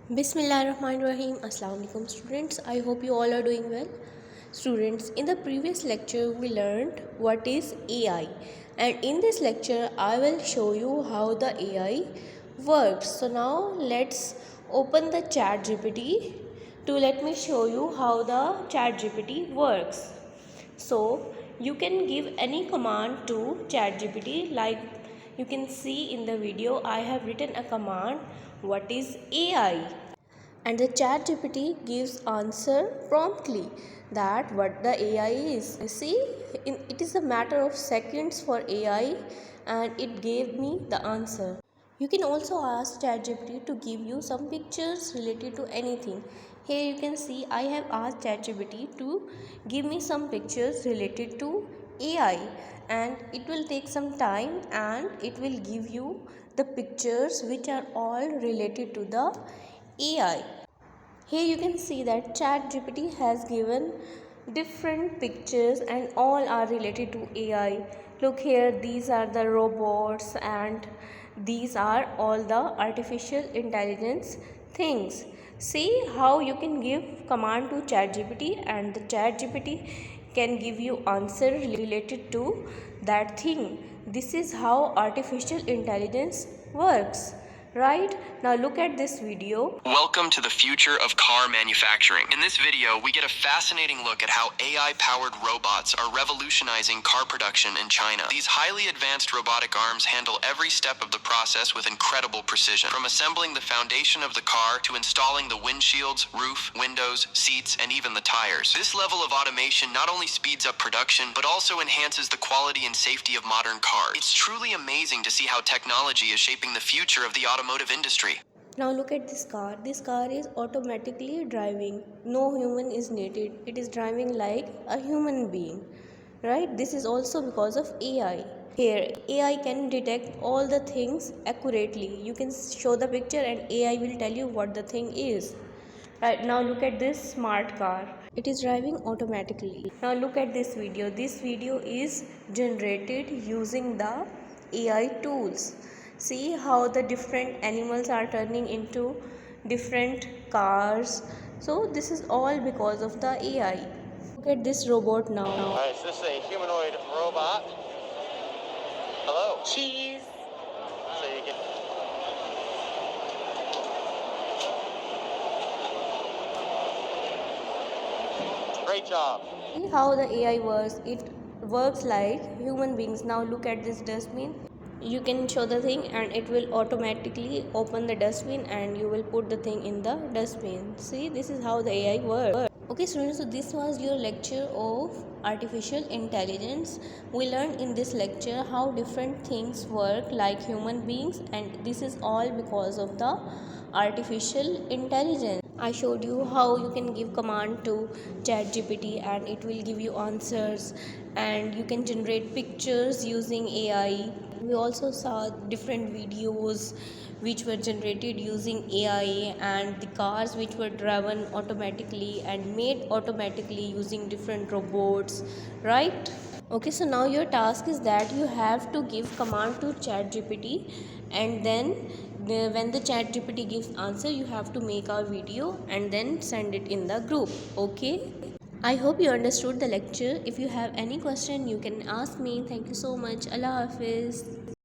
Bismillahirrahmanirrahim. Assalamu alaikum students. I hope you all are doing well. Students, in the previous lecture we learned what is AI, and in this lecture I will show you how the AI works. So now let's open the ChatGPT to let me show you how the ChatGPT works. So you can give any command to ChatGPT, like you can see in the video I have written a command, what is AI, and the ChatGPT gives answer promptly that what the AI is. See, it is a matter of seconds for AI, and it gave me the answer. You can also ask ChatGPT to give you some pictures related to anything. Here you can see I have asked ChatGPT to give me some pictures related to AI, and it will take some time and it will give you the pictures which are all related to the AI. Here you can see that ChatGPT has given different pictures and all are related to AI. Look here, these are the robots and these are all the artificial intelligence things. See how you can give command to ChatGPT and the ChatGPT can give you answer related to that thing. This is how artificial intelligence works. Right? Now look at this video. Welcome to the future of car manufacturing. In this video, we get a fascinating look at how AI-powered robots are revolutionizing car production in China. These highly advanced robotic arms handle every step of the process with incredible precision. From assembling the foundation of the car to installing the windshields, roof, windows, seats, and even the tires. This level of automation not only speeds up production, but also enhances the quality and safety of modern cars. It's truly amazing to see how technology is shaping the future of the automotive industry. Now look at this car. This car is automatically driving. No human is needed. It is driving like a human being. Right? This is also because of AI. Here, AI can detect all the things accurately. You can show the picture and AI will tell you what the thing is. Right, now look at this smart car. It is driving automatically. Now look at this video. This video is generated using the AI tools. See how the different animals are turning into different cars. So this is all because of the AI. Look at this robot now. Alright, so this is a humanoid robot. Hello. Cheese. So you can... Great job. See how the AI works. It works like human beings. Now look at this dustbin. You can show the thing and it will automatically open the dustbin and you will put the thing in the dustbin. See, this is how the AI works. Okay students, so this was your lecture of artificial intelligence. We learned in this lecture how different things work like human beings, and this is all because of the artificial intelligence. I showed you how you can give command to ChatGPT and it will give you answers, and you can generate pictures using AI. We also saw different videos which were generated using AI, and the cars which were driven automatically and made automatically using different robots, right? Okay, so now your task is that you have to give command to ChatGPT, and then when the ChatGPT gives answer, you have to make a video and then send it in the group. Okay, I hope you understood the lecture. If you have any question, you can ask me. Thank you so much. Allah Hafiz.